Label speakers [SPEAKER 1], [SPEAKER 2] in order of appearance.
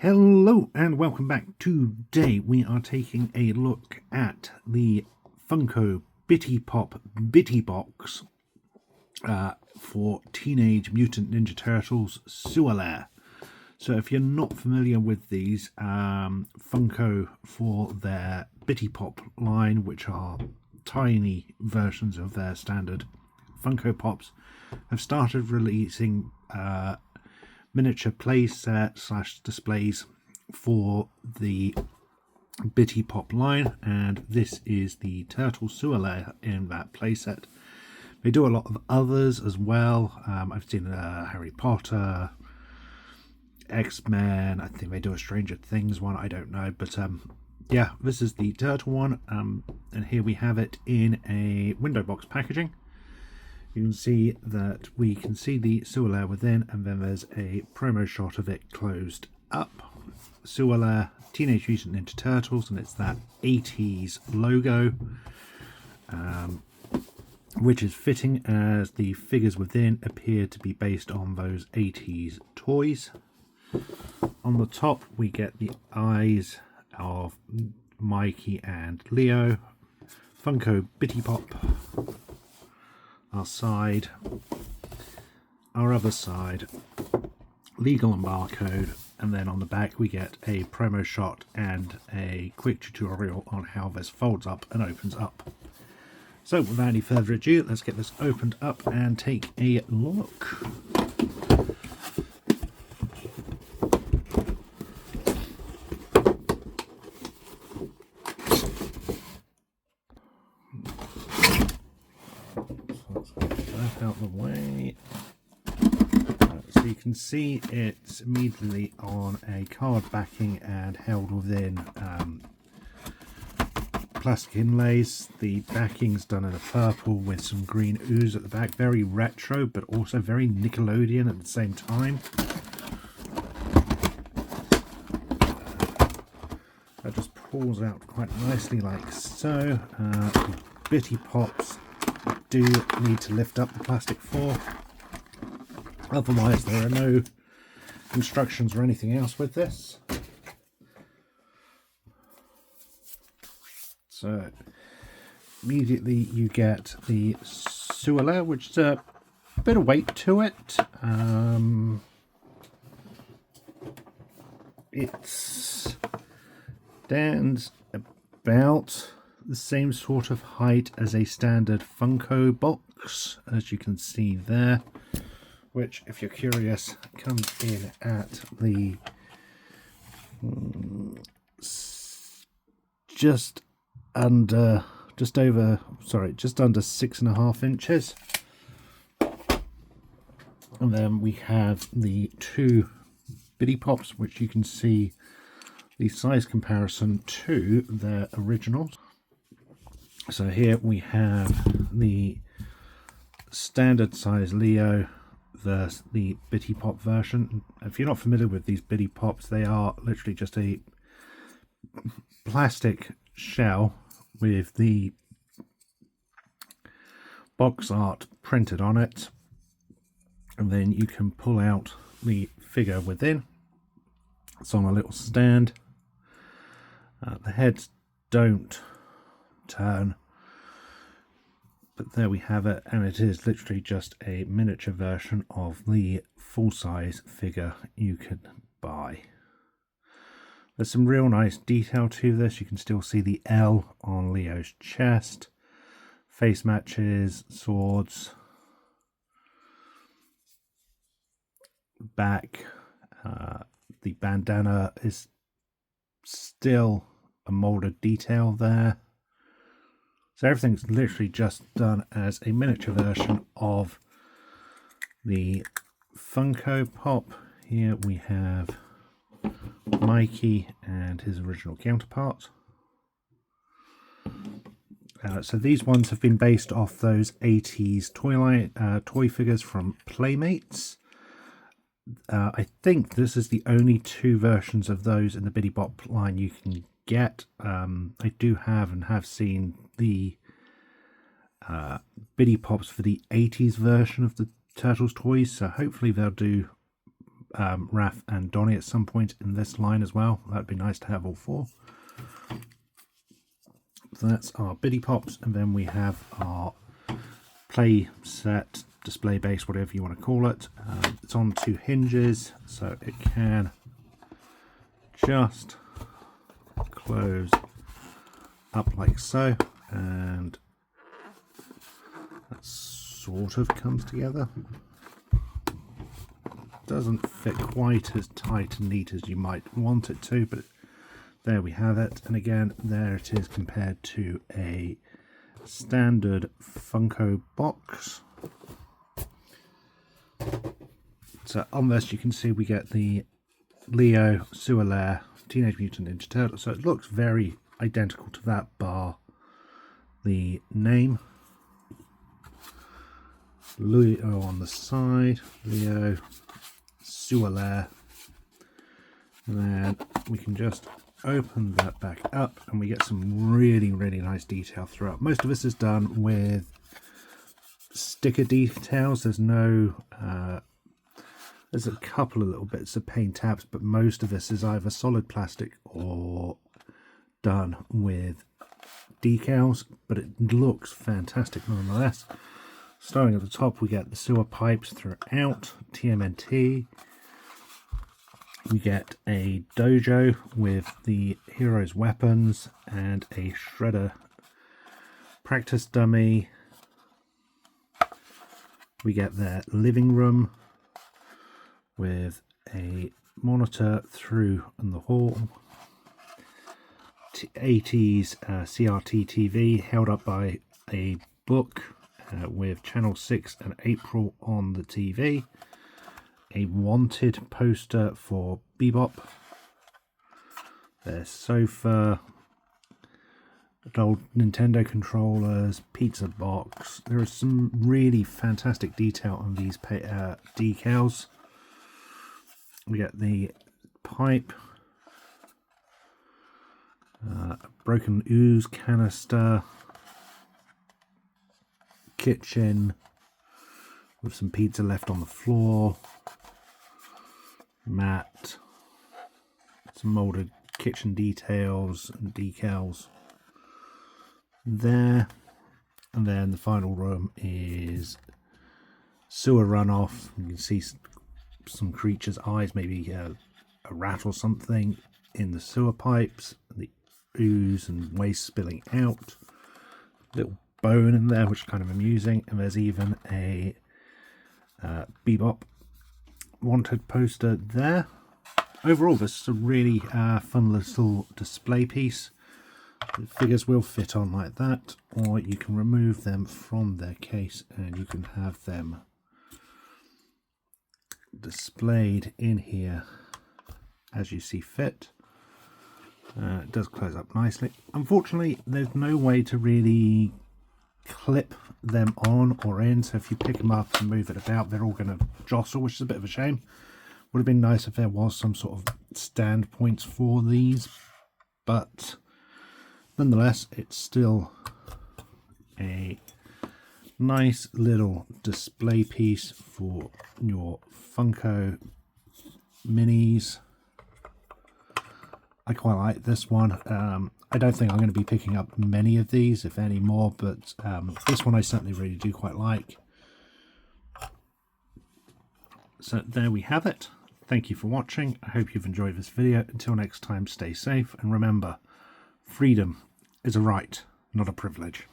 [SPEAKER 1] Hello and welcome back. Today we are taking a look at the Funko Bitty Pop Bitty Box for Teenage Mutant Ninja Turtles Lair. So if you're not familiar with these, Funko, for their Bitty Pop line, which are tiny versions of their standard Funko Pops, have started releasing miniature play set / displays for the Bitty Pop line, and this is the Turtle Sewer Lair in that playset. They do a lot of others as well. I've seen Harry Potter, X-Men. I think they do a Stranger Things one, I don't know, but yeah, this is the turtle one, and here we have it in a window box packaging. You can see that we can see the sewer lair within, and then there's a promo shot of it closed up. Sewer lair, Teenage Mutant Ninja Turtles, and it's that 80s logo, which is fitting as the figures within appear to be based on those 80s toys. On the top we get the eyes of Mikey and Leo, Funko Bitty Pop, our side, our other side, legal and barcode, and then on the back we get a promo shot and a quick tutorial on how this folds up and opens up. So without any further ado, let's get this opened up and take a look. Out the way, so you can see it's immediately on a card backing and held within plastic inlays. The backing's done in a purple with some green ooze at the back, very retro but also very Nickelodeon at the same time. That just pulls out quite nicely like so. The Bitty Pops do need to lift up the plastic for, otherwise there are no instructions or anything else with this. So immediately you get the sewer lair, which is a bit of weight to it. It stands about the same sort of height as a standard Funko box, as you can see there, which, if you're curious, comes in at the just under 6.5 inches. And then we have the two Bitty Pops, which you can see the size comparison to their originals. So here we have the standard size Leo versus the Bitty Pop version. If you're not familiar with these Bitty Pops, they are literally just a plastic shell with the box art printed on it, and then you can pull out the figure within. It's on a little stand. The heads don't turn, but there we have it, and it is literally just a miniature version of the full-size figure you could buy. There's some real nice detail to this. You can still see the L on Leo's chest, face matches, swords, back. The bandana is still a molded detail there. So everything's literally just done as a miniature version of the Funko Pop. Here we have Mikey and his original counterpart. So these ones have been based off those 80s toy figures from Playmates. I think this is the only two versions of those in the Bitty Pop line you can get. I do have seen the Bitty Pops for the 80s version of the Turtles toys, so hopefully they'll do Raph and Donnie at some point in this line as well. That'd be nice to have all 4. So that's our Bitty Pops, and then we have our play set, display base, whatever you want to call it. It's on 2 hinges, so it can just close up like so, and that sort of comes together. Doesn't fit quite as tight and neat as you might want it to, but there we have it. And again, there it is compared to a standard Funko box. So on this you can see we get the Leo, Sewer Lair, Teenage Mutant Ninja Turtle. So it looks very identical to that, bar the name. Leo on the side, Leo, Sewer Lair, and then we can just open that back up and we get some really nice detail throughout. Most of this is done with sticker details. There's no there's a couple of little bits of paint tabs, but most of this is either solid plastic or done with decals, but it looks fantastic nonetheless. Starting at the top, we get the sewer pipes throughout, TMNT. We get a dojo with the hero's weapons and a shredder practice dummy. We get their living room with a monitor through in the hall. 80s CRT TV held up by a book with channel 6 and April on the TV. A wanted poster for Bebop. Their sofa. Old Nintendo controllers, pizza box. There is some really fantastic detail on these decals. We get the pipe, a broken ooze canister, kitchen with some pizza left on the floor, mat, some molded kitchen details and decals there. And then the final room is sewer runoff. You can see some creature's eyes, maybe a rat or something in the sewer pipes, the ooze and waste spilling out, little bone in there which is kind of amusing, and there's even a Bebop wanted poster there. Overall, this is a really fun little display piece. The figures will fit on like that, or you can remove them from their case and you can have them displayed in here as you see fit. It does close up nicely. Unfortunately, there's no way to really clip them on or in, so if you pick them up and move it about, they're all going to jostle, which is a bit of a shame. Would have been nice if there was some sort of stand points for these, but nonetheless, it's still a nice little display piece for your Funko minis. I quite like this one. I don't think I'm going to be picking up many of these, if any more, but this one I certainly really do quite like. So there we have it. Thank you for watching. I hope you've enjoyed this video. Until next time, stay safe, and remember, freedom is a right, not a privilege.